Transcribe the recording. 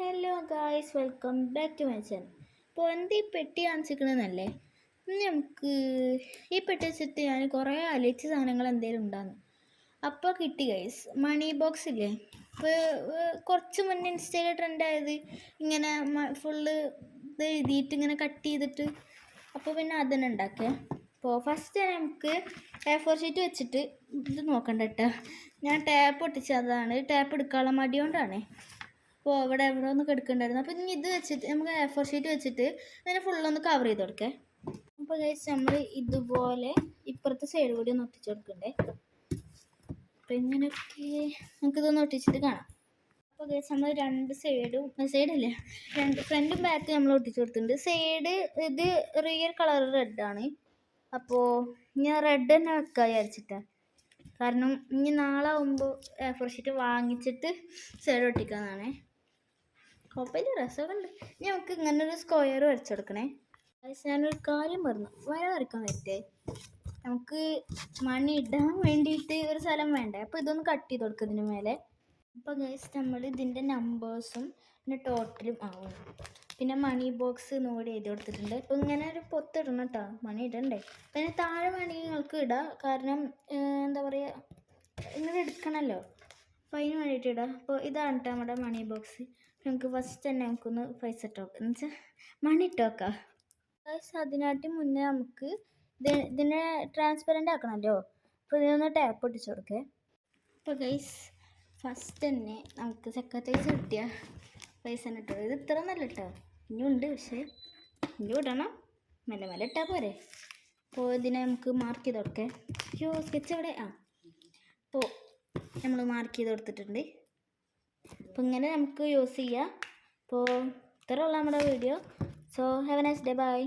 Hello guys, welcome back to my channel. അപ്പോൾ എന്ത് ഈ പെട്ടി കാണിച്ചിരിക്കണമെന്നല്ലേ, ഇന്ന് നമുക്ക് ഈ പെട്ടി വെച്ചിട്ട് ഞാൻ കുറേ അലച്ച സാധനങ്ങൾ എന്തെങ്കിലും ഉണ്ടാകുന്നു. അപ്പോൾ കിട്ടി ഗൈസ്, മണി ബോക്സ് ഇല്ലേ. ഇപ്പോൾ കുറച്ച് മുന്നേ ഇൻസ്റ്റയിൽ ട്രെൻഡായത് ഇങ്ങനെ ഫുള്ള് ഇത് എഴുതിയിട്ട് ഇങ്ങനെ കട്ട് ചെയ്തിട്ട്, അപ്പോൾ പിന്നെ അതന്നെ ഉണ്ടാക്കുക. അപ്പോൾ ഫസ്റ്റ് നമുക്ക് A4 ഷീറ്റ് വെച്ചിട്ട് ഇത് നോക്കണ്ട കേട്ടോ, ഞാൻ ടാപ്പ് ഒട്ടിച്ചതാണ്. ടാപ്പ് എടുക്കാനുള്ള മടി കൊണ്ടാണ്. അപ്പോൾ ഇവിടെ ഒന്ന് കെടുക്കണ്ടായിരുന്നു. അപ്പോൾ ഇനി ഇത് വെച്ചിട്ട് നമുക്ക് A4 ഷീറ്റ് വെച്ചിട്ട് അതിനെ ഫുള്ളൊന്ന് കവർ ചെയ്ത് കൊടുക്കേ. അപ്പോൾ ഗൈസ്, നമ്മൾ ഇതുപോലെ ഇപ്പുറത്തെ സൈഡ് കൂടി ഒന്ന് ഒട്ടിച്ച് കൊടുക്കണ്ടേ. അപ്പോൾ ഇങ്ങനെയൊക്കെ നമുക്കിതൊന്ന് ഒട്ടിച്ചിട്ട് കാണാം. അപ്പോൾ ഗൈസ്, നമ്മൾ രണ്ട് സൈഡല്ലേ, രണ്ട് ഫ്രണ്ടും ബാക്കും നമ്മൾ ഒട്ടിച്ച് കൊടുത്തിട്ടുണ്ട്. സൈഡ് ഇത് റിയൽ കളർ റെഡാണ്. അപ്പോൾ ഞാൻ റെഡ് തന്നെ വെക്കാൻ വിചാരിച്ചിട്ടാണ്. കാരണം ഇനി നാളെ ആകുമ്പോൾ A4 ഷീറ്റ് വാങ്ങിച്ചിട്ട് സൈഡ് ഒട്ടിക്കാന്നാണേ. കുഴപ്പമില്ല, രസമൊക്കെ ഉണ്ട്. ഇനി നമുക്ക് ഇങ്ങനെ ഒരു സ്ക്വയർ വരച്ചെടുക്കണേ. ഞാനൊരു കാര്യം പറഞ്ഞു, വര വരയ്ക്കാൻ പറ്റേ. നമുക്ക് മണി ഇടാൻ വേണ്ടിയിട്ട് ഒരു സ്ഥലം വേണ്ടേ. അപ്പോൾ ഇതൊന്ന് കട്ട് ചെയ്ത് കൊടുക്കും ഇതിന് മേലെ. അപ്പോൾ ഗൈസ്, നമ്മൾ ഇതിൻ്റെ നമ്പേഴ്സും പിന്നെ ടോട്ടലും ആവും. പിന്നെ മണി ബോക്സ് നോടി എഴുതി കൊടുത്തിട്ടുണ്ട്. അപ്പോൾ ഇങ്ങനെ ഒരു പൊത്തിടണം കേട്ടോ, മണി ഇടണ്ടേ. പിന്നെ താഴെ വേണമെങ്കിൽ നിങ്ങൾക്ക് ഇടാം, കാരണം എന്താ പറയുക, ഇങ്ങനെ എടുക്കണമല്ലോ. അപ്പോൾ അതിന് വേണ്ടിയിട്ട് ഇടാം. അപ്പോൾ ഇതാണ് കേട്ടോ നമ്മുടെ മണി ബോക്സ്. നമുക്ക് ഫസ്റ്റ് തന്നെ നമുക്കൊന്ന് പൈസ ഇട്ട് വെക്കാം, എന്ന് വെച്ചാൽ മണി ഇട്ട് വെക്കാം. അതിനായിട്ട് മുന്നേ നമുക്ക് ഇതിനെ ട്രാൻസ്പെറൻ്റ് ആക്കണമല്ലോ. അപ്പോൾ ഇതിനൊന്ന് ടാപ്പ് ഒട്ടിച്ച് കൊടുക്കേ. അപ്പോൾ ഗൈസ്, ഫസ്റ്റ് തന്നെ നമുക്ക് സെക്കത്തേക്ക് കിട്ടിയ പൈസ തന്നെ ഇട്ടോ. ഇത് ഇത്ര നല്ല ഇട്ടോ, ഇനിയും ഉണ്ട്, പക്ഷേ ഇനിയും ഇടണം. മെല്ലെ മെല്ലെ ഇട്ടാൽ പോരെ. അപ്പോൾ ഇതിനെ നമുക്ക് മാർക്ക് ചെയ്ത് കൊടുക്കേ. അയ്യോ, സ്കെച്ച് എവിടെ? അപ്പോൾ നമ്മൾ മാർക്ക് ചെയ്ത് കൊടുത്തിട്ടുണ്ട്. അപ്പോൾ ഇങ്ങനെ നമുക്ക് യൂസ് ചെയ്യാം. അപ്പോൾ ഇത്രയുള്ള നമ്മുടെ video. So have a nice day, by.